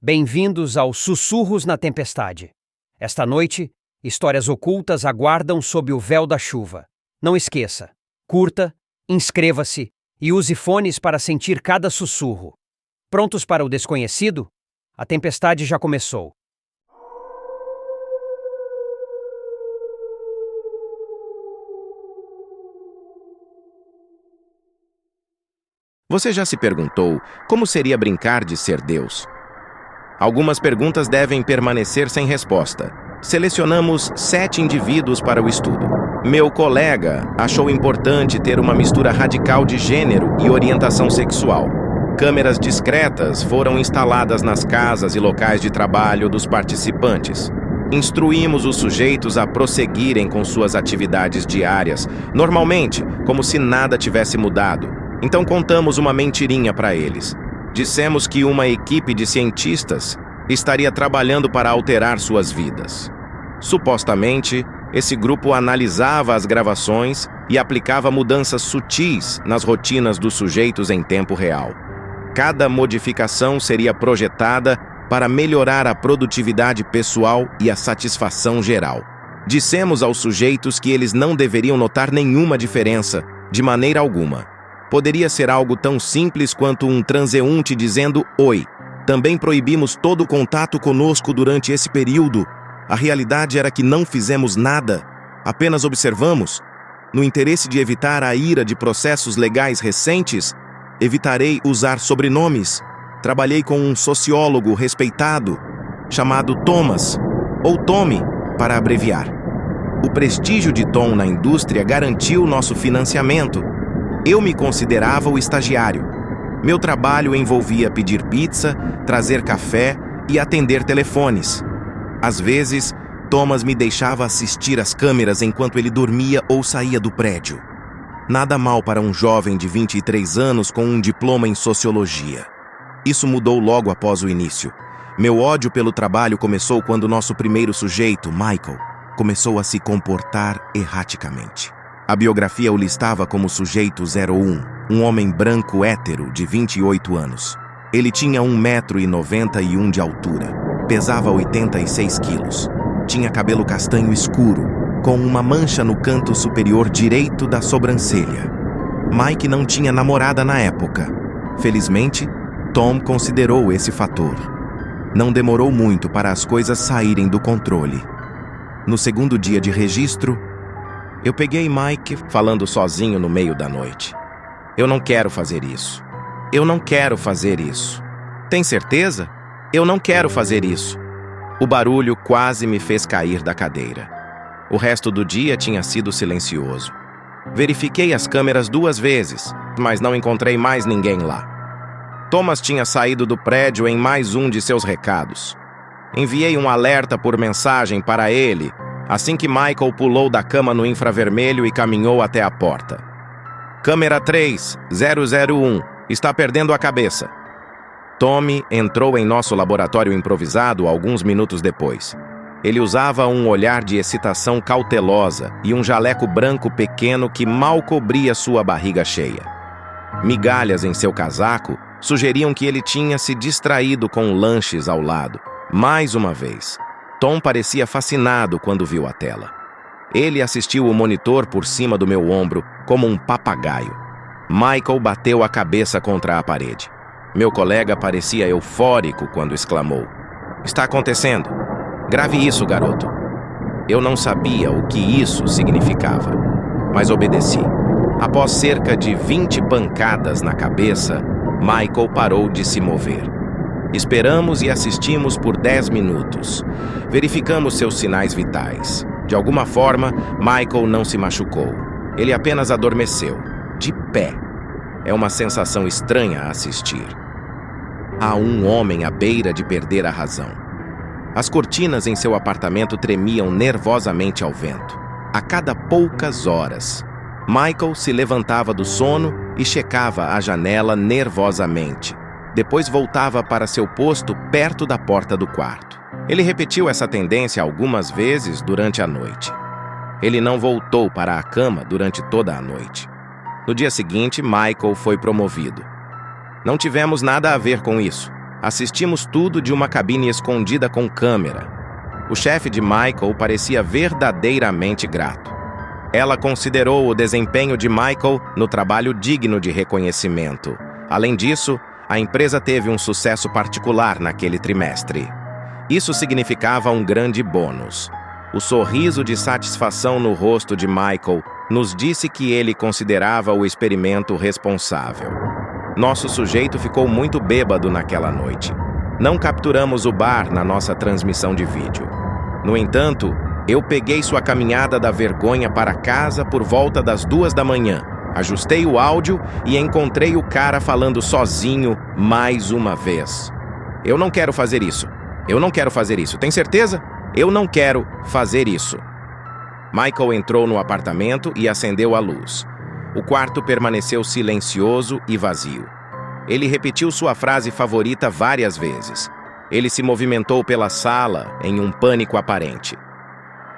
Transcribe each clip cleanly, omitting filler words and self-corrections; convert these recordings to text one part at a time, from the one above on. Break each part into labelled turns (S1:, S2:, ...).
S1: Bem-vindos ao Sussurros na Tempestade. Esta noite, histórias ocultas aguardam sob o véu da chuva. Não esqueça, curta, inscreva-se e use fones para sentir cada sussurro. Prontos para o desconhecido? A tempestade já começou.
S2: Você já se perguntou como seria brincar de ser Deus? Algumas perguntas devem permanecer sem resposta. Selecionamos 7 indivíduos para o estudo. Meu colega achou importante ter uma mistura radical de gênero e orientação sexual. Câmeras discretas foram instaladas nas casas e locais de trabalho dos participantes. Instruímos os sujeitos a prosseguirem com suas atividades diárias, normalmente, como se nada tivesse mudado. Então contamos uma mentirinha para eles. Dissemos que uma equipe de cientistas estaria trabalhando para alterar suas vidas. Supostamente, esse grupo analisava as gravações e aplicava mudanças sutis nas rotinas dos sujeitos em tempo real. Cada modificação seria projetada para melhorar a produtividade pessoal e a satisfação geral. Dissemos aos sujeitos que eles não deveriam notar nenhuma diferença, de maneira alguma. Poderia ser algo tão simples quanto um transeunte dizendo oi. Também proibimos todo contato conosco durante esse período. A realidade era que não fizemos nada, apenas observamos. No interesse de evitar a ira de processos legais recentes, evitarei usar sobrenomes. Trabalhei com um sociólogo respeitado, chamado Thomas, ou Tommy, para abreviar. O prestígio de Tom na indústria garantiu nosso financiamento. Eu me considerava o estagiário. Meu trabalho envolvia pedir pizza, trazer café e atender telefones. Às vezes, Thomas me deixava assistir às câmeras enquanto ele dormia ou saía do prédio. Nada mal para um jovem de 23 anos com um diploma em sociologia. Isso mudou logo após o início. Meu ódio pelo trabalho começou quando nosso primeiro sujeito, Michael, começou a se comportar erraticamente. A biografia o listava como sujeito 01, um homem branco hétero de 28 anos. Ele tinha 1,91 m de altura, pesava 86 quilos, tinha cabelo castanho escuro, com uma mancha no canto superior direito da sobrancelha. Mike não tinha namorada na época. Felizmente, Tom considerou esse fator. Não demorou muito para as coisas saírem do controle. No segundo dia de registro, eu peguei Mike falando sozinho no meio da noite. Eu não quero fazer isso. Eu não quero fazer isso. Tem certeza? Eu não quero fazer isso. O barulho quase me fez cair da cadeira. O resto do dia tinha sido silencioso. Verifiquei as câmeras 2 vezes, mas não encontrei mais ninguém lá. Thomas tinha saído do prédio em mais um de seus recados. Enviei um alerta por mensagem para ele assim que Michael pulou da cama no infravermelho e caminhou até a porta. Câmera 3001, está perdendo a cabeça. Tommy entrou em nosso laboratório improvisado alguns minutos depois. Ele usava um olhar de excitação cautelosa e um jaleco branco pequeno que mal cobria sua barriga cheia. Migalhas em seu casaco sugeriam que ele tinha se distraído com lanches ao lado. Mais uma vez, Tom parecia fascinado quando viu a tela. Ele assistiu o monitor por cima do meu ombro como um papagaio. Michael bateu a cabeça contra a parede. Meu colega parecia eufórico quando exclamou: "Está acontecendo. Grave isso, garoto." Eu não sabia o que isso significava, mas obedeci. Após cerca de 20 pancadas na cabeça, Michael parou de se mover. Esperamos e assistimos por 10 minutos. Verificamos seus sinais vitais. De alguma forma, Michael não se machucou. Ele apenas adormeceu, de pé. É uma sensação estranha a assistir. Há um homem à beira de perder a razão. As cortinas em seu apartamento tremiam nervosamente ao vento. A cada poucas horas, Michael se levantava do sono e checava a janela nervosamente. Depois voltava para seu posto perto da porta do quarto. Ele repetiu essa tendência algumas vezes durante a noite. Ele não voltou para a cama durante toda a noite. No dia seguinte, Michael foi promovido. Não tivemos nada a ver com isso. Assistimos tudo de uma cabine escondida com câmera. O chefe de Michael parecia verdadeiramente grato. Ela considerou o desempenho de Michael no trabalho digno de reconhecimento. Além disso, a empresa teve um sucesso particular naquele trimestre. Isso significava um grande bônus. O sorriso de satisfação no rosto de Michael nos disse que ele considerava o experimento responsável. Nosso sujeito ficou muito bêbado naquela noite. Não capturamos o bar na nossa transmissão de vídeo. No entanto, eu peguei sua caminhada da vergonha para casa por volta das 2 da manhã, ajustei o áudio e encontrei o cara falando sozinho mais uma vez. Eu não quero fazer isso. Eu não quero fazer isso. Tem certeza? Eu não quero fazer isso. Michael entrou no apartamento e acendeu a luz. O quarto permaneceu silencioso e vazio. Ele repetiu sua frase favorita várias vezes. Ele se movimentou pela sala em um pânico aparente.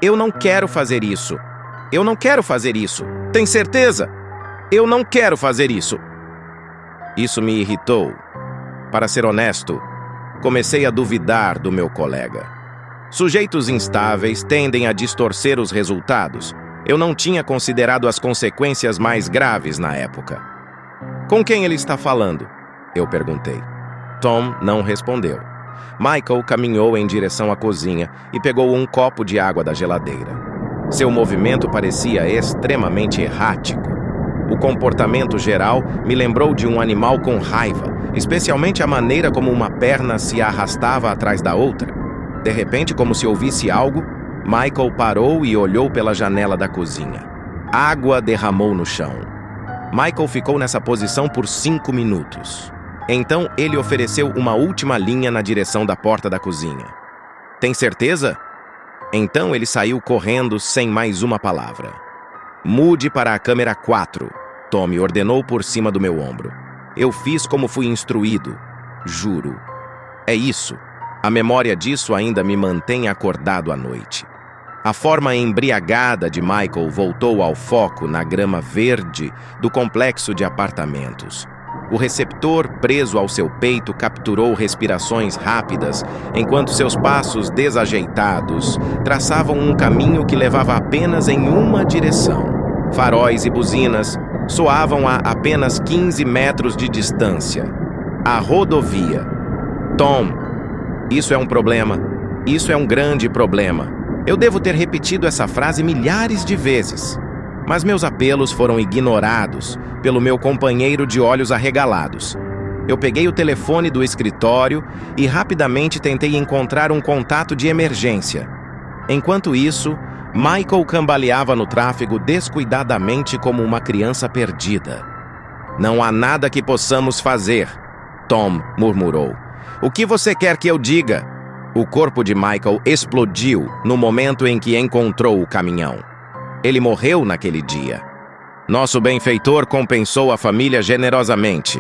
S2: Eu não quero fazer isso. Eu não quero fazer isso. Tem certeza? Eu não quero fazer isso. Isso me irritou. Para ser honesto, comecei a duvidar do meu colega. Sujeitos instáveis tendem a distorcer os resultados. Eu não tinha considerado as consequências mais graves na época. Com quem ele está falando? Eu perguntei. Tom não respondeu. Michael caminhou em direção à cozinha e pegou um copo de água da geladeira. Seu movimento parecia extremamente errático. O comportamento geral me lembrou de um animal com raiva, especialmente a maneira como uma perna se arrastava atrás da outra. De repente, como se ouvisse algo, Michael parou e olhou pela janela da cozinha. Água derramou no chão. Michael ficou nessa posição por 5 minutos. Então, ele ofereceu uma última linha na direção da porta da cozinha. Tem certeza? Então, ele saiu correndo sem mais uma palavra. Mude para a câmera 4, Tommy ordenou por cima do meu ombro. Eu fiz como fui instruído. Juro. É isso. A memória disso ainda me mantém acordado à noite. A forma embriagada de Michael voltou ao foco na grama verde do complexo de apartamentos. O receptor preso ao seu peito capturou respirações rápidas, enquanto seus passos desajeitados traçavam um caminho que levava apenas em uma direção. Faróis e buzinas soavam a apenas 15 metros de distância. A rodovia. Tom, isso é um problema. Isso é um grande problema. Eu devo ter repetido essa frase milhares de vezes. Mas meus apelos foram ignorados pelo meu companheiro de olhos arregalados. Eu peguei o telefone do escritório e rapidamente tentei encontrar um contato de emergência. Enquanto isso, Michael cambaleava no tráfego descuidadamente como uma criança perdida. Não há nada que possamos fazer, Tom murmurou. O que você quer que eu diga? O corpo de Michael explodiu no momento em que encontrou o caminhão. Ele morreu naquele dia. Nosso benfeitor compensou a família generosamente.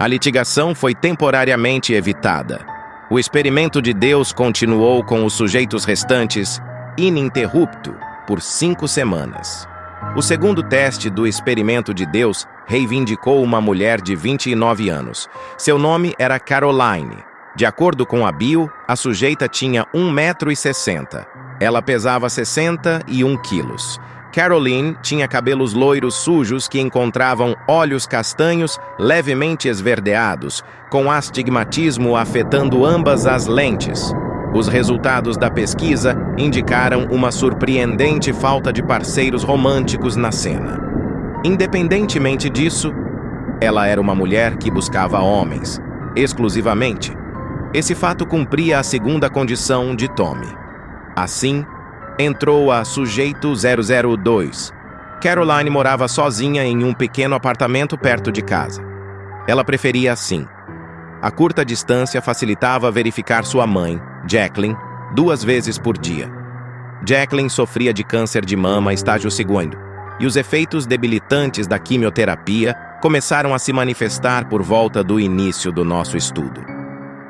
S2: A litigação foi temporariamente evitada. O experimento de Deus continuou com os sujeitos restantes, ininterrupto, por 5 semanas. O segundo teste do experimento de Deus reivindicou uma mulher de 29 anos. Seu nome era Caroline. De acordo com a bio, a sujeita tinha 1,60 m. Ela pesava 61 quilos. Caroline tinha cabelos loiros sujos que encontravam olhos castanhos levemente esverdeados, com astigmatismo afetando ambas as lentes. Os resultados da pesquisa indicaram uma surpreendente falta de parceiros românticos na cena. Independentemente disso, ela era uma mulher que buscava homens, exclusivamente. Esse fato cumpria a segunda condição de Tommy. Assim, entrou a sujeito 002. Caroline morava sozinha em um pequeno apartamento perto de casa. Ela preferia assim. A curta distância facilitava verificar sua mãe, Jacqueline, 2 vezes por dia. Jacqueline sofria de câncer de mama estágio 2, e os efeitos debilitantes da quimioterapia começaram a se manifestar por volta do início do nosso estudo.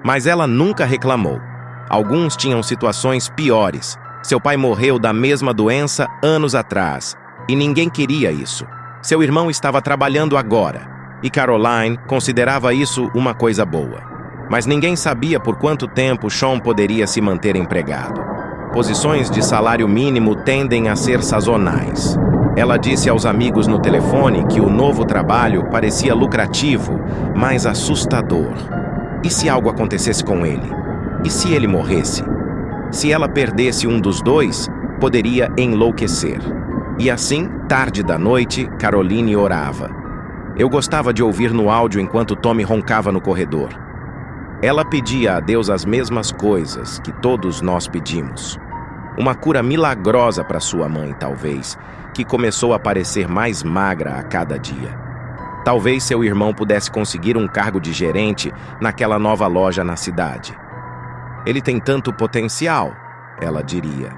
S2: Mas ela nunca reclamou. Alguns tinham situações piores. Seu pai morreu da mesma doença anos atrás, e ninguém queria isso. Seu irmão estava trabalhando agora, e Caroline considerava isso uma coisa boa. Mas ninguém sabia por quanto tempo Sean poderia se manter empregado. Posições de salário mínimo tendem a ser sazonais. Ela disse aos amigos no telefone que o novo trabalho parecia lucrativo, mas assustador. E se algo acontecesse com ele? E se ele morresse? Se ela perdesse um dos dois, poderia enlouquecer. E assim, tarde da noite, Caroline orava. Eu gostava de ouvir no áudio enquanto Tommy roncava no corredor. Ela pedia a Deus as mesmas coisas que todos nós pedimos. Uma cura milagrosa para sua mãe, talvez, que começou a parecer mais magra a cada dia. Talvez seu irmão pudesse conseguir um cargo de gerente naquela nova loja na cidade. Ele tem tanto potencial, ela diria.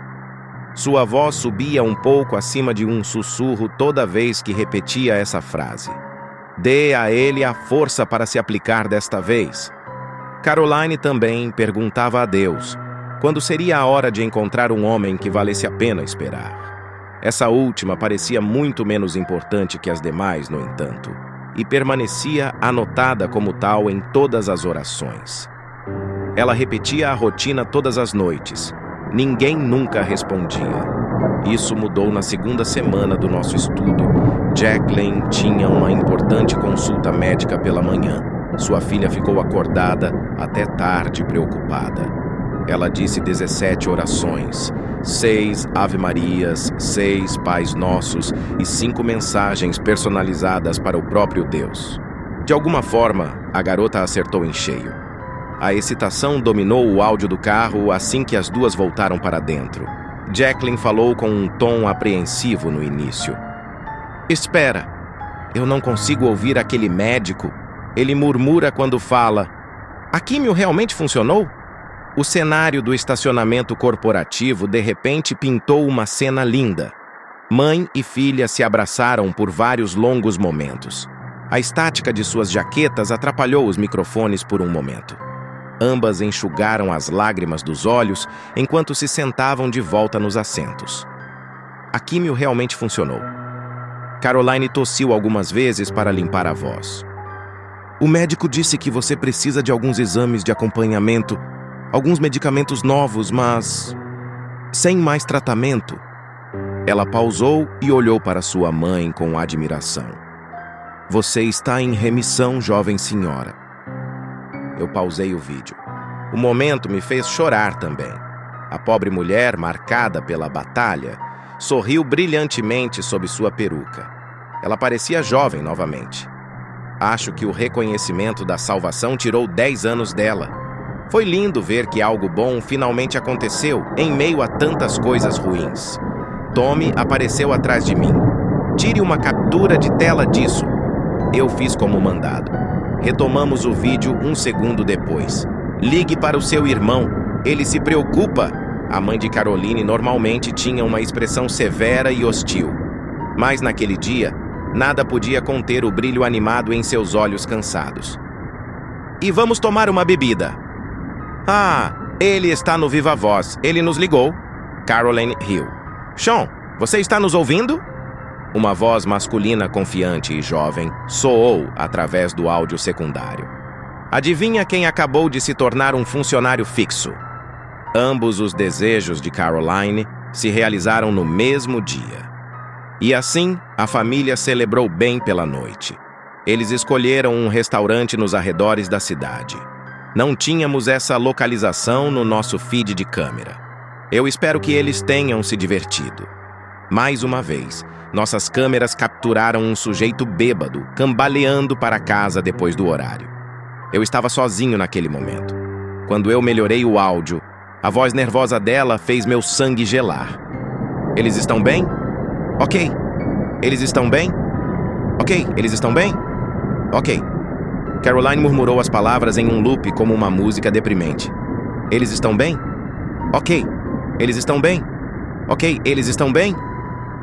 S2: Sua voz subia um pouco acima de um sussurro toda vez que repetia essa frase. Dê a ele a força para se aplicar desta vez. Caroline também perguntava a Deus quando seria a hora de encontrar um homem que valesse a pena esperar. Essa última parecia muito menos importante que as demais, no entanto, e permanecia anotada como tal em todas as orações. Ela repetia a rotina todas as noites. Ninguém nunca respondia. Isso mudou na segunda semana do nosso estudo. Jacqueline tinha uma importante consulta médica pela manhã. Sua filha ficou acordada até tarde, preocupada. Ela disse 17 orações, 6 Ave-Marias, 6 Pais Nossos e 5 mensagens personalizadas para o próprio Deus. De alguma forma, a garota acertou em cheio. A excitação dominou o áudio do carro assim que as duas voltaram para dentro. Jacqueline falou com um tom apreensivo no início. Espera, eu não consigo ouvir aquele médico. Ele murmura quando fala. A químio realmente funcionou? O cenário do estacionamento corporativo de repente pintou uma cena linda. Mãe e filha se abraçaram por vários longos momentos. A estática de suas jaquetas atrapalhou os microfones por um momento. Ambas enxugaram as lágrimas dos olhos enquanto se sentavam de volta nos assentos. A químio realmente funcionou. Caroline tossiu algumas vezes para limpar a voz. O médico disse que você precisa de alguns exames de acompanhamento, alguns medicamentos novos, mas sem mais tratamento. Ela pausou e olhou para sua mãe com admiração. Você está em remissão, jovem senhora. Eu pausei o vídeo. O momento me fez chorar também. A pobre mulher, marcada pela batalha, sorriu brilhantemente sob sua peruca. Ela parecia jovem novamente. Acho que o reconhecimento da salvação tirou 10 anos dela. Foi lindo ver que algo bom finalmente aconteceu em meio a tantas coisas ruins. Tommy apareceu atrás de mim. Tire uma captura de tela disso. Eu fiz como mandado. Retomamos o vídeo um segundo depois. Ligue para o seu irmão. Ele se preocupa. A mãe de Caroline normalmente tinha uma expressão severa e hostil. Mas naquele dia, nada podia conter o brilho animado em seus olhos cansados. E vamos tomar uma bebida. Ah, ele está no Viva Voz. Ele nos ligou. Caroline riu. Sean, você está nos ouvindo? Uma voz masculina confiante e jovem soou através do áudio secundário. Adivinha quem acabou de se tornar um funcionário fixo? Ambos os desejos de Caroline se realizaram no mesmo dia. E assim, a família celebrou bem pela noite. Eles escolheram um restaurante nos arredores da cidade. Não tínhamos essa localização no nosso feed de câmera. Eu espero que eles tenham se divertido. Mais uma vez, nossas câmeras capturaram um sujeito bêbado, cambaleando para casa depois do horário. Eu estava sozinho naquele momento. Quando eu melhorei o áudio, a voz nervosa dela fez meu sangue gelar. Eles estão bem? Ok. Eles estão bem? Ok. Eles estão bem? Ok. Caroline murmurou as palavras em um loop como uma música deprimente. Eles estão bem? Ok. Eles estão bem? Ok. Eles estão bem?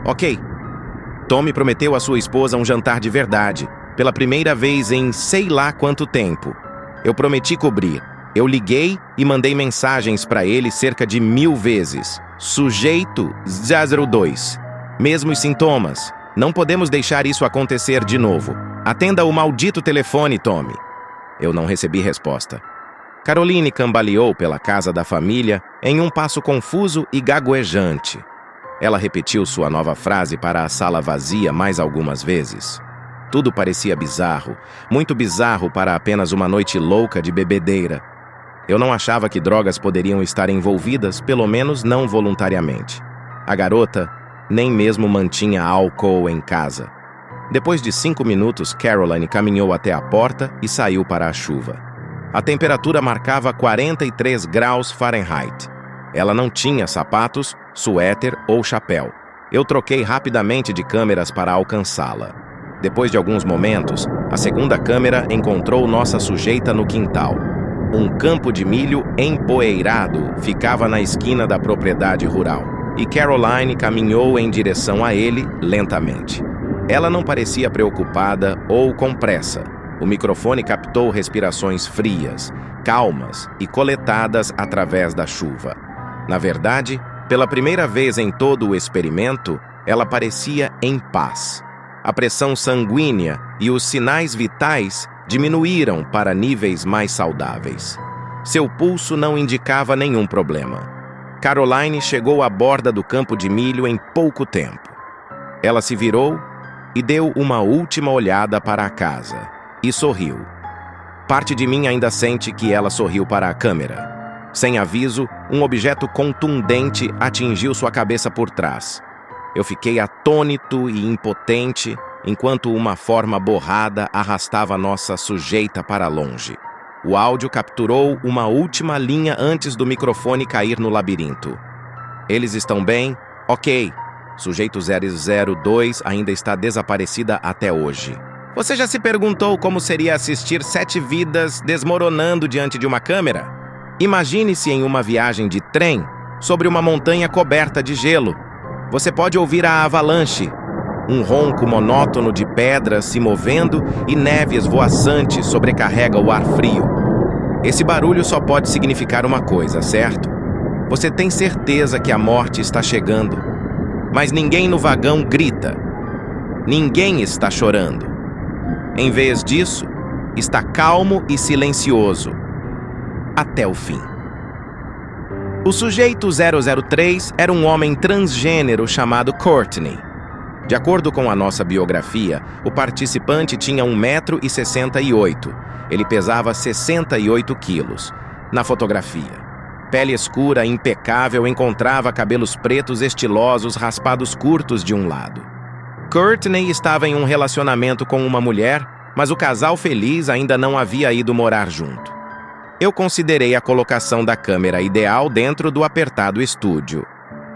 S2: Ok. Tommy prometeu à sua esposa um jantar de verdade, pela primeira vez em sei lá quanto tempo. Eu prometi cobrir. Eu liguei e mandei mensagens para ele cerca de 1000 vezes. Sujeito 002. Mesmos sintomas. Não podemos deixar isso acontecer de novo. Atenda o maldito telefone, Tommy. Eu não recebi resposta. Caroline cambaleou pela casa da família em um passo confuso e gaguejante. Ela repetiu sua nova frase para a sala vazia mais algumas vezes. Tudo parecia bizarro, muito bizarro para apenas uma noite louca de bebedeira. Eu não achava que drogas poderiam estar envolvidas, pelo menos não voluntariamente. A garota nem mesmo mantinha álcool em casa. Depois de 5 minutos, Caroline caminhou até a porta e saiu para a chuva. A temperatura marcava 43 graus Fahrenheit. Ela não tinha sapatos, suéter ou chapéu. Eu troquei rapidamente de câmeras para alcançá-la. Depois de alguns momentos, a segunda câmera encontrou nossa sujeita no quintal. Um campo de milho empoeirado ficava na esquina da propriedade rural, e Caroline caminhou em direção a ele lentamente. Ela não parecia preocupada ou com pressa. O microfone captou respirações frias, calmas e coletadas através da chuva. Na verdade, pela primeira vez em todo o experimento, ela parecia em paz. A pressão sanguínea e os sinais vitais diminuíram para níveis mais saudáveis. Seu pulso não indicava nenhum problema. Caroline chegou à borda do campo de milho em pouco tempo. Ela se virou e deu uma última olhada para a casa e sorriu. Parte de mim ainda sente que ela sorriu para a câmera. Sem aviso, um objeto contundente atingiu sua cabeça por trás. Eu fiquei atônito e impotente, enquanto uma forma borrada arrastava nossa sujeita para longe. O áudio capturou uma última linha antes do microfone cair no labirinto. Eles estão bem? Ok. Sujeito 002 ainda está desaparecida até hoje. Você já se perguntou como seria assistir 7 vidas desmoronando diante de uma câmera? Imagine-se em uma viagem de trem sobre uma montanha coberta de gelo. Você pode ouvir a avalanche, um ronco monótono de pedras se movendo e neve esvoaçante sobrecarrega o ar frio. Esse barulho só pode significar uma coisa, certo? Você tem certeza que a morte está chegando, mas ninguém no vagão grita. Ninguém está chorando. Em vez disso, está calmo e silencioso. Até o fim. O sujeito 003 era um homem transgênero chamado Courtney. De acordo com a nossa biografia, o participante tinha 1,68 m. Ele pesava 68 quilos. Na fotografia, pele escura impecável, encontrava cabelos pretos estilosos raspados curtos de um lado. Courtney estava em um relacionamento com uma mulher, mas o casal feliz ainda não havia ido morar junto. Eu considerei a colocação da câmera ideal dentro do apertado estúdio.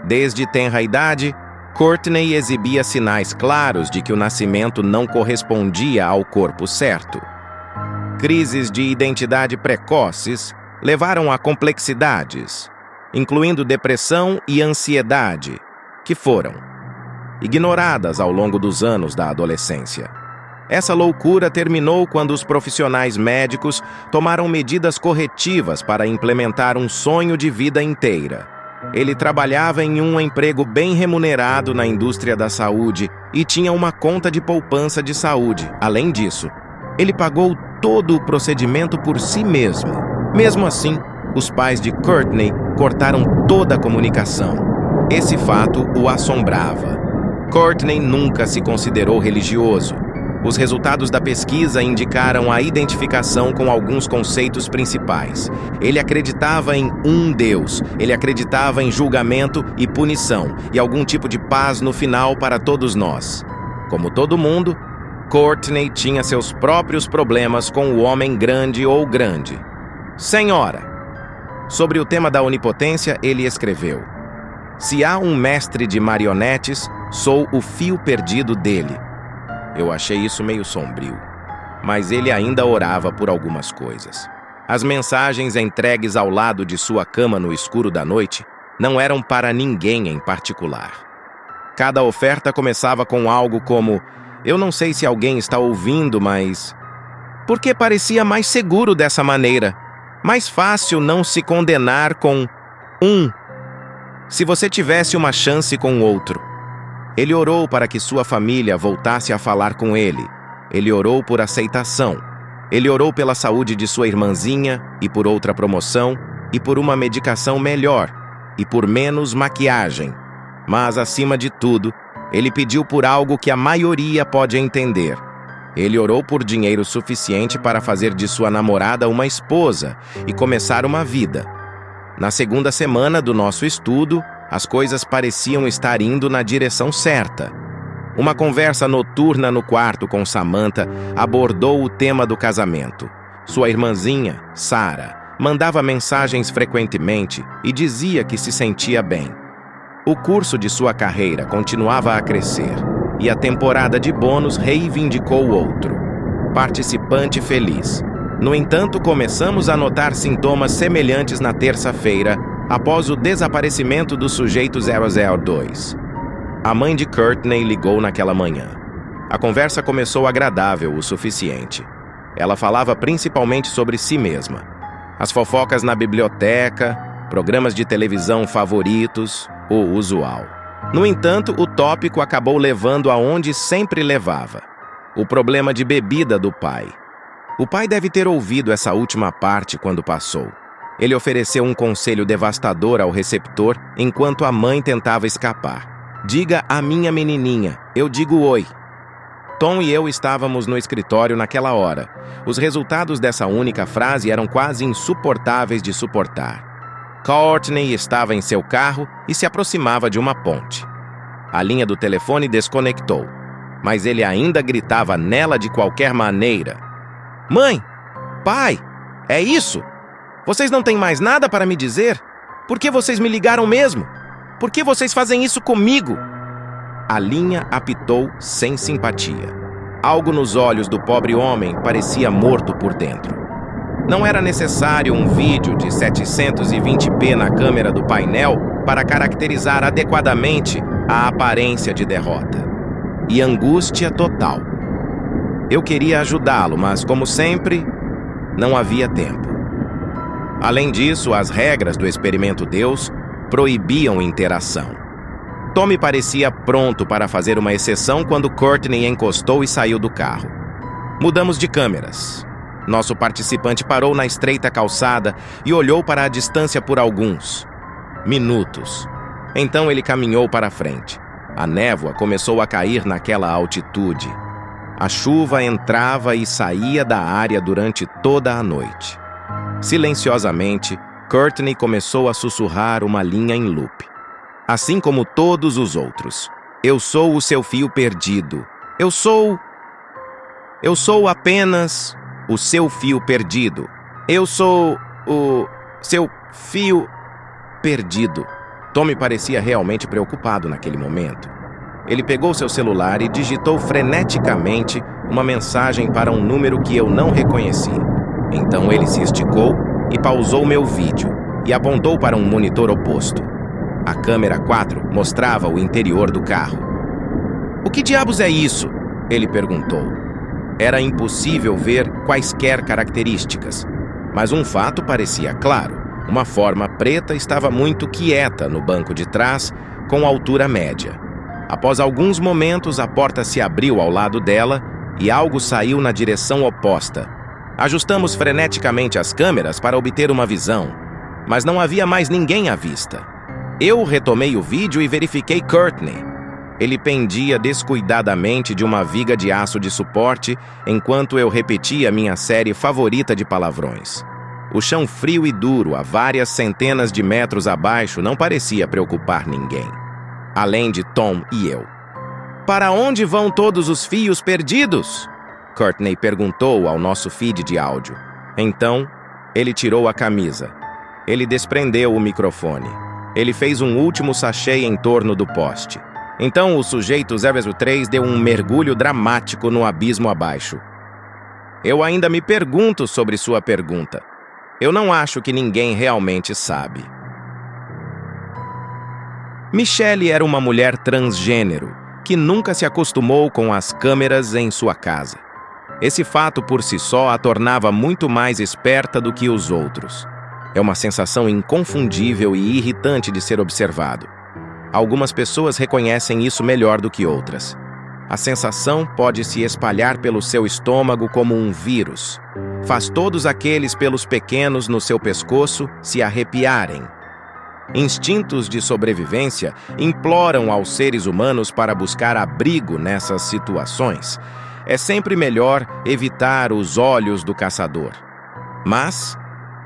S2: Desde tenra idade, Courtney exibia sinais claros de que o nascimento não correspondia ao corpo certo. Crises de identidade precoces levaram a complexidades, incluindo depressão e ansiedade, que foram ignoradas ao longo dos anos da adolescência. Essa loucura terminou quando os profissionais médicos tomaram medidas corretivas para implementar um sonho de vida inteira. Ele trabalhava em um emprego bem remunerado na indústria da saúde e tinha uma conta de poupança de saúde. Além disso, ele pagou todo o procedimento por si mesmo. Mesmo assim, os pais de Courtney cortaram toda a comunicação. Esse fato o assombrava. Courtney nunca se considerou religioso. Os resultados da pesquisa indicaram a identificação com alguns conceitos principais. Ele acreditava em um Deus, ele acreditava em julgamento e punição, e algum tipo de paz no final para todos nós. Como todo mundo, Courtney tinha seus próprios problemas com o homem grande ou grande. Senhora. Sobre o tema da onipotência, ele escreveu: se há um mestre de marionetes, sou o fio perdido dele. Eu achei isso meio sombrio, mas ele ainda orava por algumas coisas. As mensagens entregues ao lado de sua cama no escuro da noite não eram para ninguém em particular. Cada oferta começava com algo como: eu não sei se alguém está ouvindo, mas... porque parecia mais seguro dessa maneira. Mais fácil não se condenar com se você tivesse uma chance com o outro. Ele orou para que sua família voltasse a falar com ele. Ele orou por aceitação. Ele orou pela saúde de sua irmãzinha, e por outra promoção, e por uma medicação melhor, e por menos maquiagem. Mas, acima de tudo, ele pediu por algo que a maioria pode entender. Ele orou por dinheiro suficiente para fazer de sua namorada uma esposa e começar uma vida. Na segunda semana do nosso estudo, as coisas pareciam estar indo na direção certa. Uma conversa noturna no quarto com Samantha abordou o tema do casamento. Sua irmãzinha, Sarah, mandava mensagens frequentemente e dizia que se sentia bem. O curso de sua carreira continuava a crescer, e a temporada de bônus reivindicou outro. Participante feliz. No entanto, começamos a notar sintomas semelhantes na terça-feira, após o desaparecimento do sujeito 002. A mãe de Courtney ligou naquela manhã. A conversa começou agradável o suficiente. Ela falava principalmente sobre si mesma. As fofocas na biblioteca, programas de televisão favoritos, o usual. No entanto, o tópico acabou levando aonde sempre levava: o problema de bebida do pai. O pai deve ter ouvido essa última parte quando passou. Ele ofereceu um conselho devastador ao receptor enquanto a mãe tentava escapar. Diga à minha menininha, eu digo oi. Tom e eu estávamos no escritório naquela hora. Os resultados dessa única frase eram quase insuportáveis de suportar. Courtney estava em seu carro e se aproximava de uma ponte. A linha do telefone desconectou, mas ele ainda gritava nela de qualquer maneira. Mãe! Pai! É isso? Vocês não têm mais nada para me dizer? Por que vocês me ligaram mesmo? Por que vocês fazem isso comigo? A linha apitou sem simpatia. Algo nos olhos do pobre homem parecia morto por dentro. Não era necessário um vídeo de 720p na câmera do painel para caracterizar adequadamente a aparência de derrota. E angústia total. Eu queria ajudá-lo, mas, como sempre, não havia tempo. Além disso, as regras do experimento Deus proibiam interação. Tommy parecia pronto para fazer uma exceção quando Courtney encostou e saiu do carro. Mudamos de câmeras. Nosso participante parou na estreita calçada e olhou para a distância por alguns minutos. Então ele caminhou para a frente. A névoa começou a cair naquela altitude. A chuva entrava e saía da área durante toda a noite. Silenciosamente, Courtney começou a sussurrar uma linha em loop. Assim como todos os outros. Eu sou o seu fio perdido. Eu sou apenas o seu fio perdido. Eu sou o seu fio perdido. Tommy parecia realmente preocupado naquele momento. Ele pegou seu celular e digitou freneticamente uma mensagem para um número que eu não reconheci. Então ele se esticou e pausou meu vídeo e apontou para um monitor oposto. A câmera 4 mostrava o interior do carro. O que diabos é isso? Ele perguntou. Era impossível ver quaisquer características, mas um fato parecia claro. Uma forma preta estava muito quieta no banco de trás, com altura média. Após alguns momentos, a porta se abriu ao lado dela e algo saiu na direção oposta. Ajustamos freneticamente as câmeras para obter uma visão, mas não havia mais ninguém à vista. Eu retomei o vídeo e verifiquei Courtney. Ele pendia descuidadamente de uma viga de aço de suporte enquanto eu repetia minha série favorita de palavrões. O chão frio e duro, a várias centenas de metros abaixo, não parecia preocupar ninguém, além de Tom e eu. Para onde vão todos os fios perdidos? Courtney perguntou ao nosso feed de áudio. Então, ele tirou a camisa. Ele desprendeu o microfone. Ele fez um último sachê em torno do poste. Então o sujeito 003 deu um mergulho dramático no abismo abaixo. Eu ainda me pergunto sobre sua pergunta. Eu não acho que ninguém realmente sabe. Michelle era uma mulher transgênero que nunca se acostumou com as câmeras em sua casa. Esse fato por si só a tornava muito mais esperta do que os outros. É uma sensação inconfundível e irritante de ser observado. Algumas pessoas reconhecem isso melhor do que outras. A sensação pode se espalhar pelo seu estômago como um vírus. Faz todos aqueles pelos pequenos no seu pescoço se arrepiarem. Instintos de sobrevivência imploram aos seres humanos para buscar abrigo nessas situações. É sempre melhor evitar os olhos do caçador. Mas,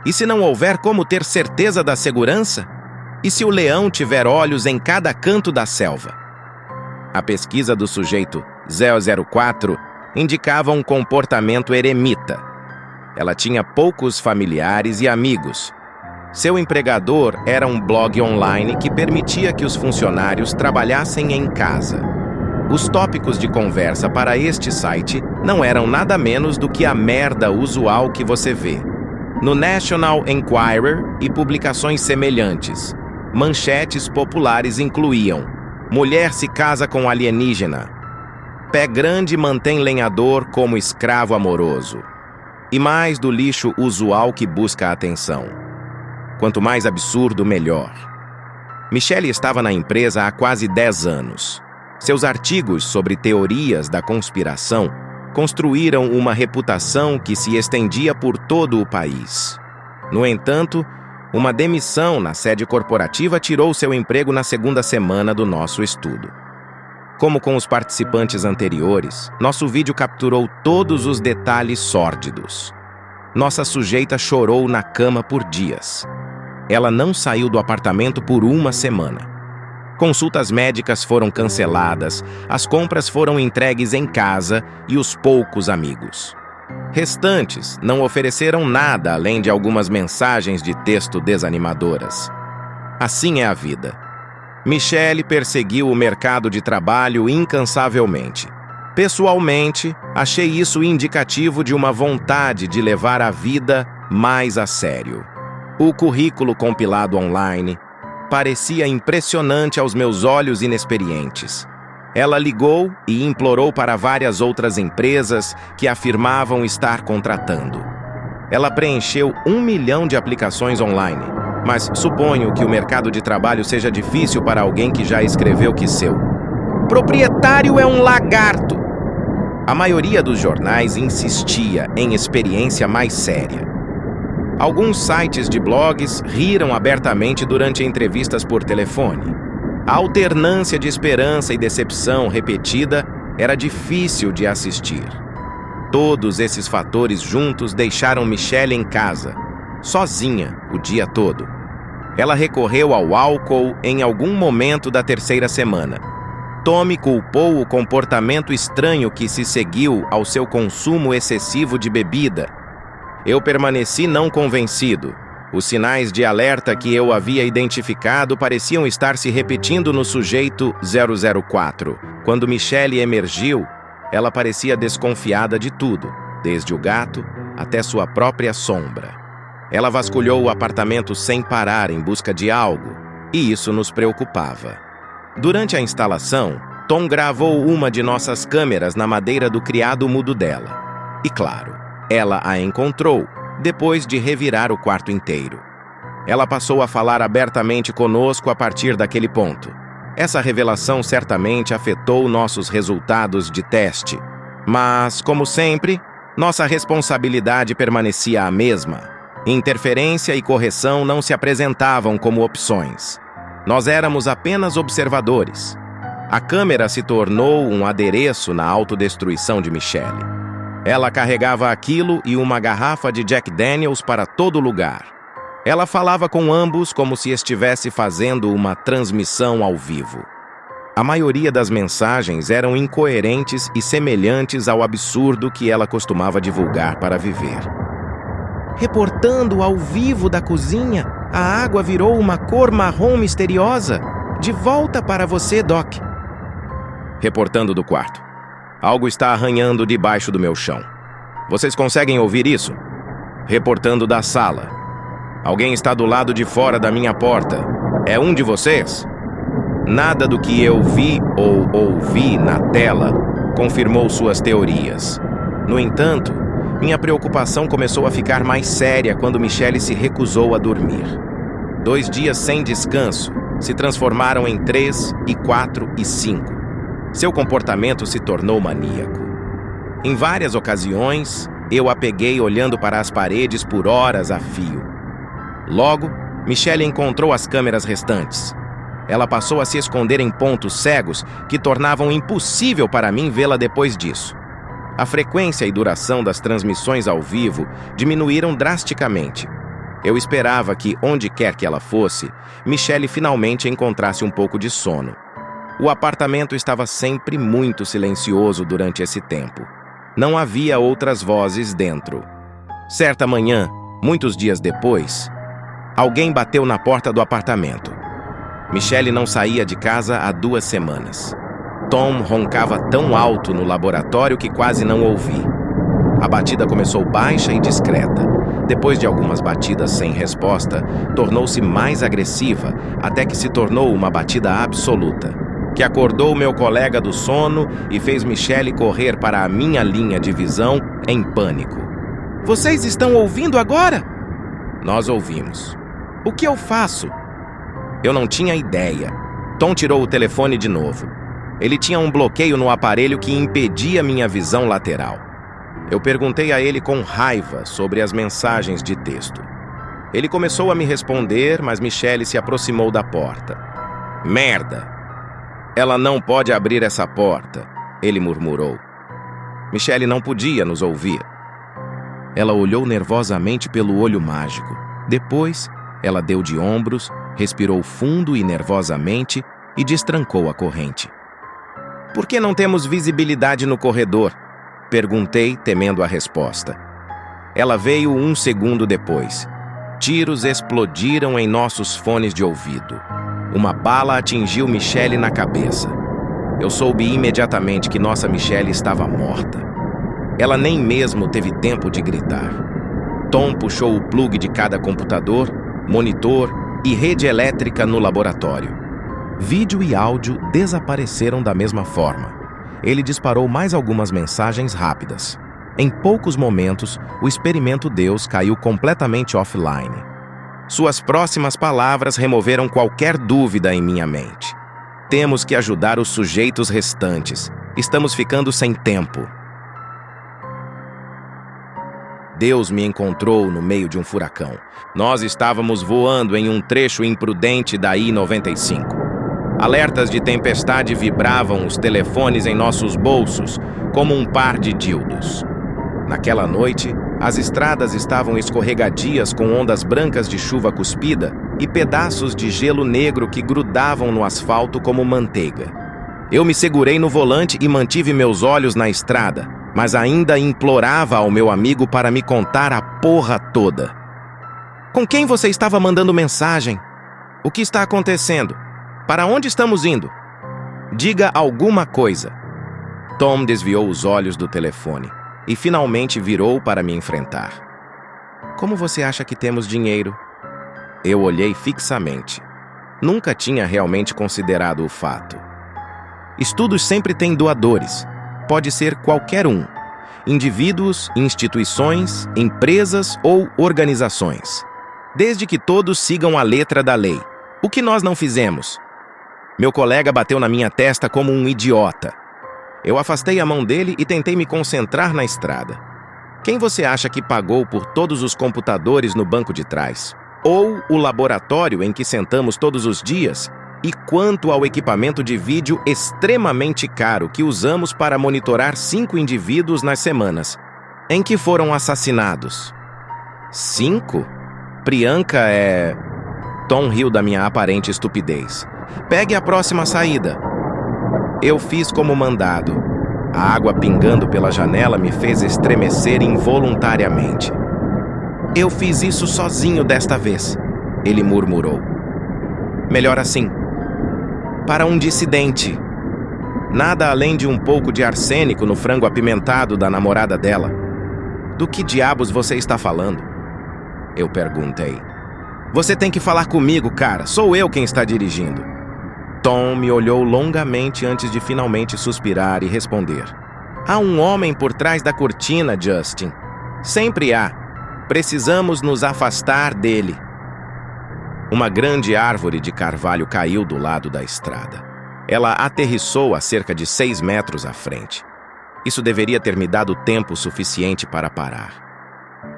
S2: e se não houver como ter certeza da segurança? E se o leão tiver olhos em cada canto da selva? A pesquisa do sujeito 004 indicava um comportamento eremita. Ela tinha poucos familiares e amigos. Seu empregador era um blog online que permitia que os funcionários trabalhassem em casa. Os tópicos de conversa para este site não eram nada menos do que a merda usual que você vê no National Enquirer e publicações semelhantes. Manchetes populares incluíam: mulher se casa com alienígena, pé grande mantém lenhador como escravo amoroso, e mais do lixo usual que busca a atenção. Quanto mais absurdo, melhor. Michelle estava na empresa há quase 10 anos. Seus artigos sobre teorias da conspiração construíram uma reputação que se estendia por todo o país. No entanto, uma demissão na sede corporativa tirou seu emprego na segunda semana do nosso estudo. Como com os participantes anteriores, nosso vídeo capturou todos os detalhes sórdidos. Nossa sujeita chorou na cama por dias. Ela não saiu do apartamento por uma semana. Consultas médicas foram canceladas, as compras foram entregues em casa e os poucos amigos restantes não ofereceram nada além de algumas mensagens de texto desanimadoras. Assim é a vida. Michelle perseguiu o mercado de trabalho incansavelmente. Pessoalmente, achei isso indicativo de uma vontade de levar a vida mais a sério. O currículo compilado online parecia impressionante aos meus olhos inexperientes. Ela ligou e implorou para várias outras empresas que afirmavam estar contratando. Ela preencheu 1 milhão de aplicações online, mas suponho que o mercado de trabalho seja difícil para alguém que já escreveu que seu proprietário é um lagarto. A maioria dos jornais insistia em experiência mais séria. Alguns sites de blogs riram abertamente durante entrevistas por telefone. A alternância de esperança e decepção repetida era difícil de assistir. Todos esses fatores juntos deixaram Michelle em casa, sozinha, o dia todo. Ela recorreu ao álcool em algum momento da terceira semana. Tommy culpou o comportamento estranho que se seguiu ao seu consumo excessivo de bebida. Eu permaneci não convencido. Os sinais de alerta que eu havia identificado pareciam estar se repetindo no sujeito 004. Quando Michelle emergiu, ela parecia desconfiada de tudo, desde o gato até sua própria sombra. Ela vasculhou o apartamento sem parar em busca de algo, e isso nos preocupava. Durante a instalação, Tom gravou uma de nossas câmeras na madeira do criado mudo dela. E claro, ela a encontrou, depois de revirar o quarto inteiro. Ela passou a falar abertamente conosco a partir daquele ponto. Essa revelação certamente afetou nossos resultados de teste. Mas, como sempre, nossa responsabilidade permanecia a mesma. Interferência e correção não se apresentavam como opções. Nós éramos apenas observadores. A câmera se tornou um adereço na autodestruição de Michelle. Ela carregava aquilo e uma garrafa de Jack Daniels para todo lugar. Ela falava com ambos como se estivesse fazendo uma transmissão ao vivo. A maioria das mensagens eram incoerentes e semelhantes ao absurdo que ela costumava divulgar para viver. Reportando ao vivo da cozinha, a água virou uma cor marrom misteriosa. De volta para você, Doc. Reportando do quarto. Algo está arranhando debaixo do meu chão. Vocês conseguem ouvir isso? Reportando da sala. Alguém está do lado de fora da minha porta. É um de vocês? Nada do que eu vi ou ouvi na tela confirmou suas teorias. No entanto, minha preocupação começou a ficar mais séria quando Michelle se recusou a dormir. 2 dias sem descanso se transformaram em 3, 4 e 5. Seu comportamento se tornou maníaco. Em várias ocasiões, eu a peguei olhando para as paredes por horas a fio. Logo, Michelle encontrou as câmeras restantes. Ela passou a se esconder em pontos cegos que tornavam impossível para mim vê-la depois disso. A frequência e duração das transmissões ao vivo diminuíram drasticamente. Eu esperava que, onde quer que ela fosse, Michelle finalmente encontrasse um pouco de sono. O apartamento estava sempre muito silencioso durante esse tempo. Não havia outras vozes dentro. Certa manhã, muitos dias depois, alguém bateu na porta do apartamento. Michelle não saía de casa há 2 semanas. Tom roncava tão alto no laboratório que quase não ouvi. A batida começou baixa e discreta. Depois de algumas batidas sem resposta, tornou-se mais agressiva, até que se tornou uma batida absoluta, que acordou meu colega do sono e fez Michelle correr para a minha linha de visão em pânico. "Vocês estão ouvindo agora?" Nós ouvimos. "O que eu faço?" Eu não tinha ideia. Tom tirou o telefone de novo. Ele tinha um bloqueio no aparelho que impedia minha visão lateral. Eu perguntei a ele com raiva sobre as mensagens de texto. Ele começou a me responder, mas Michelle se aproximou da porta. "Merda! Ela não pode abrir essa porta", ele murmurou. Michelle não podia nos ouvir. Ela olhou nervosamente pelo olho mágico. Depois, ela deu de ombros, respirou fundo e nervosamente e destrancou a corrente. "Por que não temos visibilidade no corredor?" Perguntei, temendo a resposta. Ela veio 1 segundo depois. Tiros explodiram em nossos fones de ouvido. Uma bala atingiu Michelle na cabeça. Eu soube imediatamente que nossa Michelle estava morta. Ela nem mesmo teve tempo de gritar. Tom puxou o plugue de cada computador, monitor e rede elétrica no laboratório. Vídeo e áudio desapareceram da mesma forma. Ele disparou mais algumas mensagens rápidas. Em poucos momentos, o experimento Deus caiu completamente offline. Suas próximas palavras removeram qualquer dúvida em minha mente. "Temos que ajudar os sujeitos restantes. Estamos ficando sem tempo." Deus me encontrou no meio de um furacão. Nós estávamos voando em um trecho imprudente da I-95. Alertas de tempestade vibravam os telefones em nossos bolsos, como um par de dildos. Naquela noite, as estradas estavam escorregadias com ondas brancas de chuva cuspida e pedaços de gelo negro que grudavam no asfalto como manteiga. Eu me segurei no volante e mantive meus olhos na estrada, mas ainda implorava ao meu amigo para me contar a porra toda. "Com quem você estava mandando mensagem? O que está acontecendo? Para onde estamos indo? Diga alguma coisa." Tom desviou os olhos do telefone e finalmente virou para me enfrentar. "Como você acha que temos dinheiro?" Eu olhei fixamente. Nunca tinha realmente considerado o fato. Estudos sempre têm doadores. Pode ser qualquer um. Indivíduos, instituições, empresas ou organizações. Desde que todos sigam a letra da lei. O que nós não fizemos? Meu colega bateu na minha testa como um idiota. Eu afastei a mão dele e tentei me concentrar na estrada. Quem você acha que pagou por todos os computadores no banco de trás? Ou o laboratório em que sentamos todos os dias? E quanto ao equipamento de vídeo extremamente caro que usamos para monitorar 5 indivíduos nas semanas, em que foram assassinados? 5? Priyanka é... Tom riu da minha aparente estupidez. "Pegue a próxima saída." Eu fiz como mandado. A água pingando pela janela me fez estremecer involuntariamente. "Eu fiz isso sozinho desta vez", ele murmurou. "Melhor assim. Para um dissidente. Nada além de um pouco de arsênico no frango apimentado da namorada dela." "Do que diabos você está falando?" eu perguntei. "Você tem que falar comigo, cara. Sou eu quem está dirigindo." Tom me olhou longamente antes de finalmente suspirar e responder. "Há um homem por trás da cortina, Justin. Sempre há. Precisamos nos afastar dele." Uma grande árvore de carvalho caiu do lado da estrada. Ela aterrissou a cerca de 6 metros à frente. Isso deveria ter me dado tempo suficiente para parar.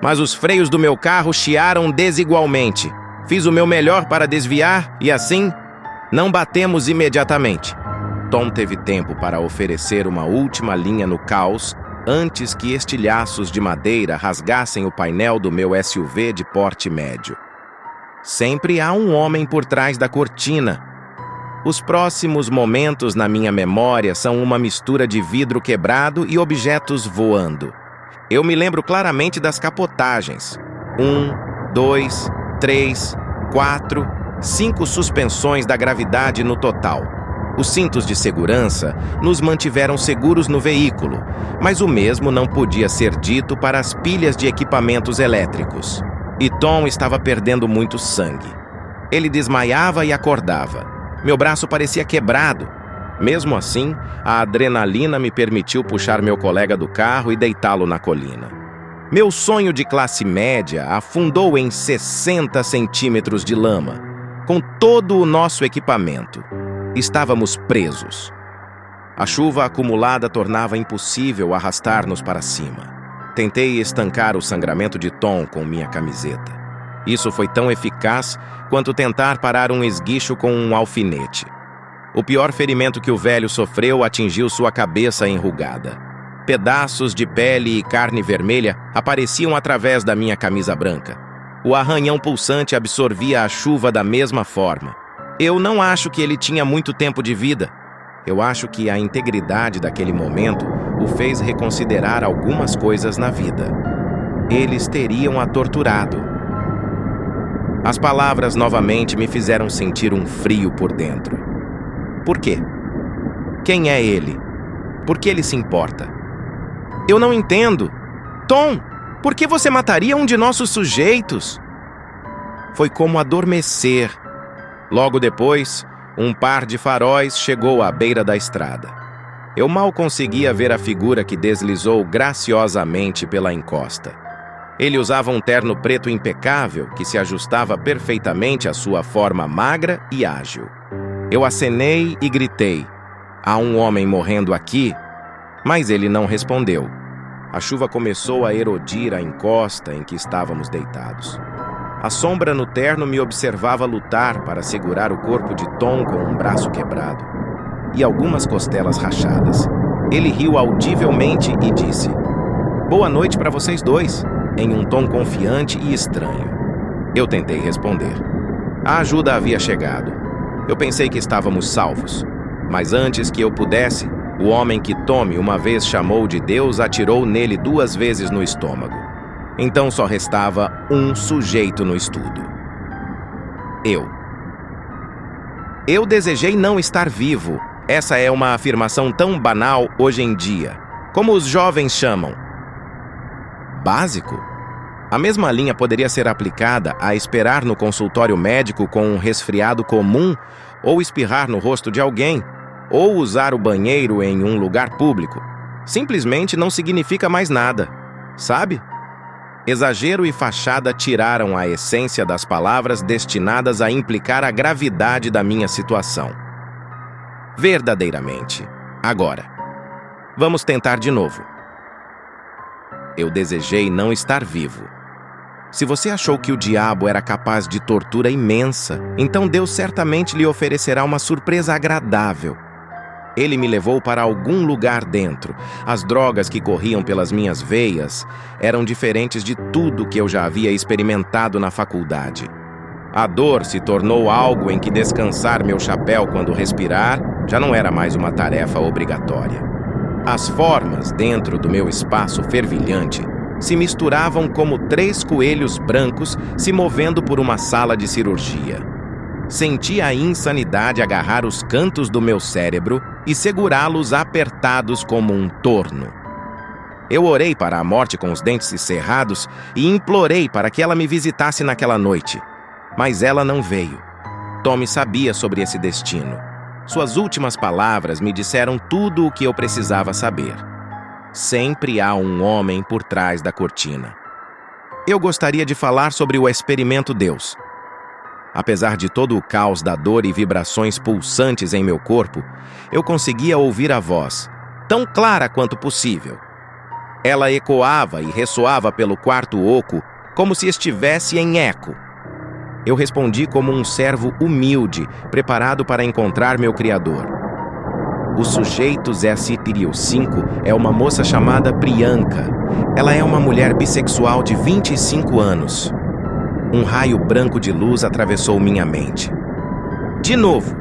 S2: Mas os freios do meu carro chiaram desigualmente. Fiz o meu melhor para desviar e, assim, não batemos imediatamente. Tom teve tempo para oferecer uma última linha no caos antes que estilhaços de madeira rasgassem o painel do meu SUV de porte médio. Sempre há um homem por trás da cortina. Os próximos momentos na minha memória são uma mistura de vidro quebrado e objetos voando. Eu me lembro claramente das capotagens. 1, 2, 3, 4, 5 suspensões da gravidade no total. Os cintos de segurança nos mantiveram seguros no veículo, mas o mesmo não podia ser dito para as pilhas de equipamentos elétricos. E Tom estava perdendo muito sangue. Ele desmaiava e acordava. Meu braço parecia quebrado. Mesmo assim, a adrenalina me permitiu puxar meu colega do carro e deitá-lo na colina. Meu sonho de classe média afundou em 60 centímetros de lama, com todo o nosso equipamento. Estávamos presos. A chuva acumulada tornava impossível arrastar-nos para cima. Tentei estancar o sangramento de Tom com minha camiseta. Isso foi tão eficaz quanto tentar parar um esguicho com um alfinete. O pior ferimento que o velho sofreu atingiu sua cabeça enrugada. Pedaços de pele e carne vermelha apareciam através da minha camisa branca. O arranhão pulsante absorvia a chuva da mesma forma. Eu não acho que ele tinha muito tempo de vida. Eu acho que a integridade daquele momento o fez reconsiderar algumas coisas na vida. Eles teriam a torturado. As palavras novamente me fizeram sentir um frio por dentro. Por quê? Quem é ele? Por que ele se importa? Eu não entendo. Tom, por que você mataria um de nossos sujeitos? Foi como adormecer. Logo depois, um par de faróis chegou à beira da estrada. Eu mal conseguia ver a figura que deslizou graciosamente pela encosta. Ele usava um terno preto impecável que se ajustava perfeitamente à sua forma magra e ágil. Eu acenei e gritei: "Há um homem morrendo aqui?" Mas ele não respondeu. A chuva começou a erodir a encosta em que estávamos deitados. A sombra no terno me observava lutar para segurar o corpo de Tom com um braço quebrado e algumas costelas rachadas. Ele riu audivelmente e disse: "Boa noite para vocês dois", em um tom confiante e estranho. Eu tentei responder. A ajuda havia chegado. Eu pensei que estávamos salvos. Mas antes que eu pudesse, o homem que Tom uma vez chamou de Deus atirou nele 2 vezes no estômago. Então só restava um sujeito no estudo. Eu desejei não estar vivo. Essa é uma afirmação tão banal hoje em dia. Como os jovens chamam? Básico? A mesma linha poderia ser aplicada a esperar no consultório médico com um resfriado comum, ou espirrar no rosto de alguém, ou usar o banheiro em um lugar público. Simplesmente não significa mais nada, sabe? Exagero e fachada tiraram a essência das palavras destinadas a implicar a gravidade da minha situação. Verdadeiramente. Agora, vamos tentar de novo. Eu desejei não estar vivo. Se você achou que o diabo era capaz de tortura imensa, então Deus certamente lhe oferecerá uma surpresa agradável. Ele me levou para algum lugar dentro. As drogas que corriam pelas minhas veias eram diferentes de tudo que eu já havia experimentado na faculdade. A dor se tornou algo em que descansar meu chapéu quando respirar já não era mais uma tarefa obrigatória. As formas dentro do meu espaço fervilhante se misturavam como 3 coelhos brancos se movendo por uma sala de cirurgia. Senti a insanidade agarrar os cantos do meu cérebro e segurá-los apertados como um torno. Eu orei para a morte com os dentes cerrados e implorei para que ela me visitasse naquela noite. Mas ela não veio. Tom sabia sobre esse destino. Suas últimas palavras me disseram tudo o que eu precisava saber. Sempre há um homem por trás da cortina. Eu gostaria de falar sobre o experimento Deus. Apesar de todo o caos da dor e vibrações pulsantes em meu corpo, eu conseguia ouvir a voz, tão clara quanto possível. Ela ecoava e ressoava pelo quarto oco como se estivesse em eco. Eu respondi como um servo humilde, preparado para encontrar meu Criador. O sujeito S-5 é uma moça chamada Priyanka. Ela é uma mulher bissexual de 25 anos. Um raio branco de luz atravessou minha mente. De novo,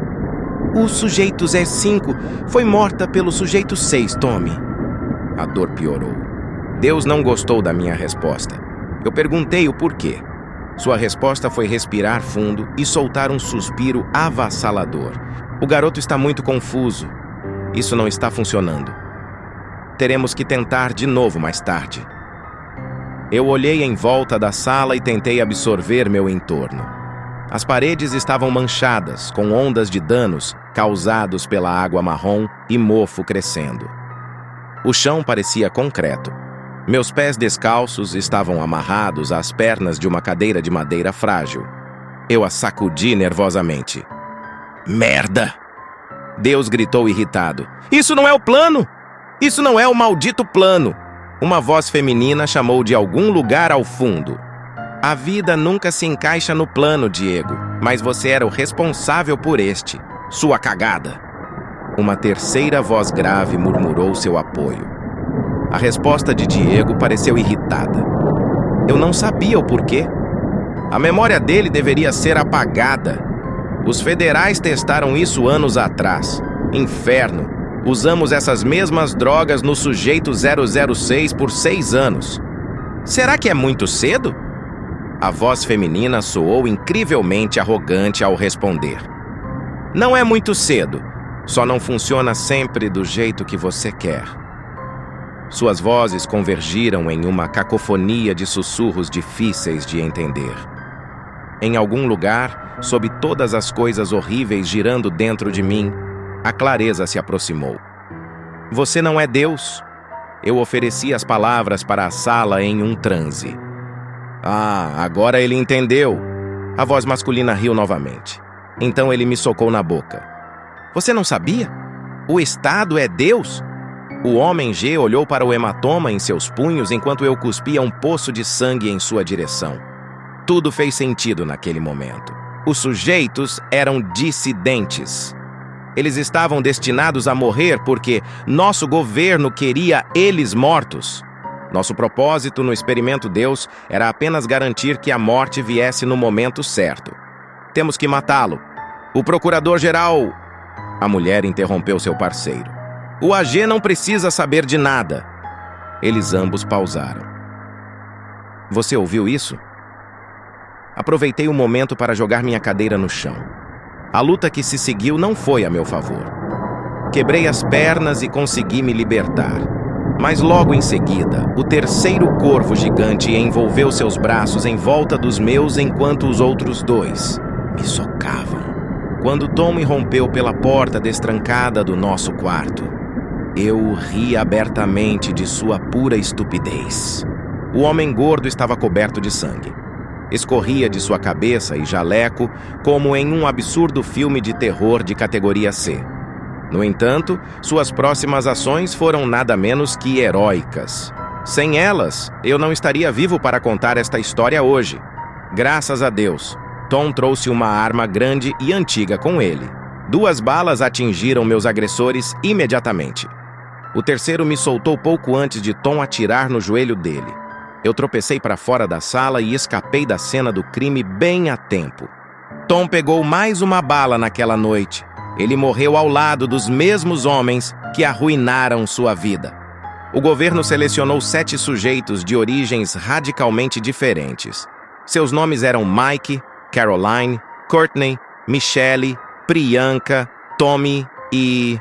S2: o sujeito S5 foi morta pelo sujeito 6, Tommy. A dor piorou. Deus não gostou da minha resposta. Eu perguntei o porquê. Sua resposta foi respirar fundo e soltar um suspiro avassalador. O garoto está muito confuso. Isso não está funcionando. Teremos que tentar de novo mais tarde. Eu olhei em volta da sala e tentei absorver meu entorno. As paredes estavam manchadas, com ondas de danos causados pela água marrom e mofo crescendo. O chão parecia concreto. Meus pés descalços estavam amarrados às pernas de uma cadeira de madeira frágil. Eu a sacudi nervosamente. Merda! Deus gritou irritado. Isso não é o plano! Isso não é o maldito plano! Uma voz feminina chamou de algum lugar ao fundo. A vida nunca se encaixa no plano, Diego, mas você era o responsável por este. Sua cagada. Uma terceira voz grave murmurou seu apoio. A resposta de Diego pareceu irritada. Eu não sabia o porquê. A memória dele deveria ser apagada. Os federais testaram isso anos atrás. Inferno. Usamos essas mesmas drogas no sujeito 006 por 6 anos. Será que é muito cedo? A voz feminina soou incrivelmente arrogante ao responder. Não é muito cedo. Só não funciona sempre do jeito que você quer. Suas vozes convergiram em uma cacofonia de sussurros difíceis de entender. Em algum lugar, sob todas as coisas horríveis girando dentro de mim, a clareza se aproximou. Você não é Deus. Eu ofereci as palavras para a sala em um transe. Ah, agora ele entendeu. A voz masculina riu novamente. Então ele me socou na boca. Você não sabia? O Estado é Deus? O homem G olhou para o hematoma em seus punhos enquanto eu cuspia um poço de sangue em sua direção. Tudo fez sentido naquele momento. Os sujeitos eram dissidentes. Eles estavam destinados a morrer porque nosso governo queria eles mortos. Nosso propósito no experimento Deus era apenas garantir que a morte viesse no momento certo. Temos que matá-lo. O procurador-geral... A mulher interrompeu seu parceiro. O AG não precisa saber de nada. Eles ambos pausaram. Você ouviu isso? Aproveitei o momento para jogar minha cadeira no chão. A luta que se seguiu não foi a meu favor. Quebrei as pernas e consegui me libertar. Mas logo em seguida, o terceiro corvo gigante envolveu seus braços em volta dos meus enquanto os outros dois me socavam. Quando Tom irrompeu pela porta destrancada do nosso quarto, eu ri abertamente de sua pura estupidez. O homem gordo estava coberto de sangue. Escorria de sua cabeça e jaleco como em um absurdo filme de terror de categoria C. No entanto, suas próximas ações foram nada menos que heróicas. Sem elas, eu não estaria vivo para contar esta história hoje. Graças a Deus, Tom trouxe uma arma grande e antiga com ele. 2 balas atingiram meus agressores imediatamente. O terceiro me soltou pouco antes de Tom atirar no joelho dele. Eu tropecei para fora da sala e escapei da cena do crime bem a tempo. Tom pegou mais uma bala naquela noite. Ele morreu ao lado dos mesmos homens que arruinaram sua vida. O governo selecionou 7 sujeitos de origens radicalmente diferentes. Seus nomes eram Mike, Caroline, Courtney, Michelle, Priyanka, Tommy e...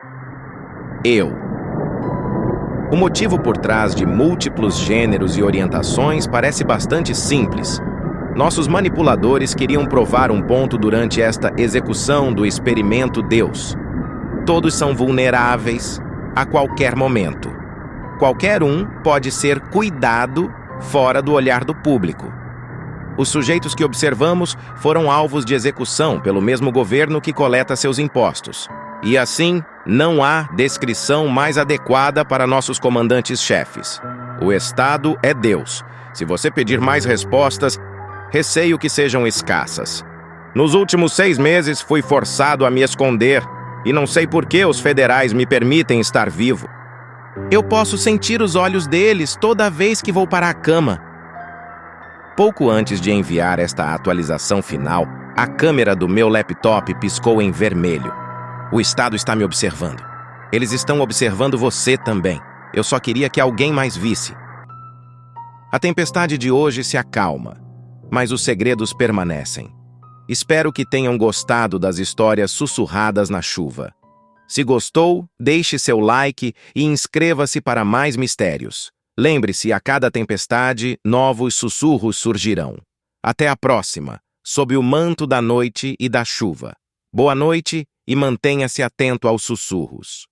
S2: eu. O motivo por trás de múltiplos gêneros e orientações parece bastante simples. Nossos manipuladores queriam provar um ponto durante esta execução do experimento Deus. Todos são vulneráveis a qualquer momento. Qualquer um pode ser cuidado fora do olhar do público. Os sujeitos que observamos foram alvos de execução pelo mesmo governo que coleta seus impostos. E assim, não há descrição mais adequada para nossos comandantes-chefes. O Estado é Deus. Se você pedir mais respostas, receio que sejam escassas. Nos últimos 6 meses, fui forçado a me esconder, e não sei por que os federais me permitem estar vivo. Eu posso sentir os olhos deles toda vez que vou para a cama. Pouco antes de enviar esta atualização final, a câmera do meu laptop piscou em vermelho. O Estado está me observando. Eles estão observando você também. Eu só queria que alguém mais visse. A tempestade de hoje se acalma, mas os segredos permanecem. Espero que tenham gostado das histórias sussurradas na chuva. Se gostou, deixe seu like e inscreva-se para mais mistérios. Lembre-se, a cada tempestade, novos sussurros surgirão. Até a próxima, sob o manto da noite e da chuva. Boa noite e mantenha-se atento aos sussurros.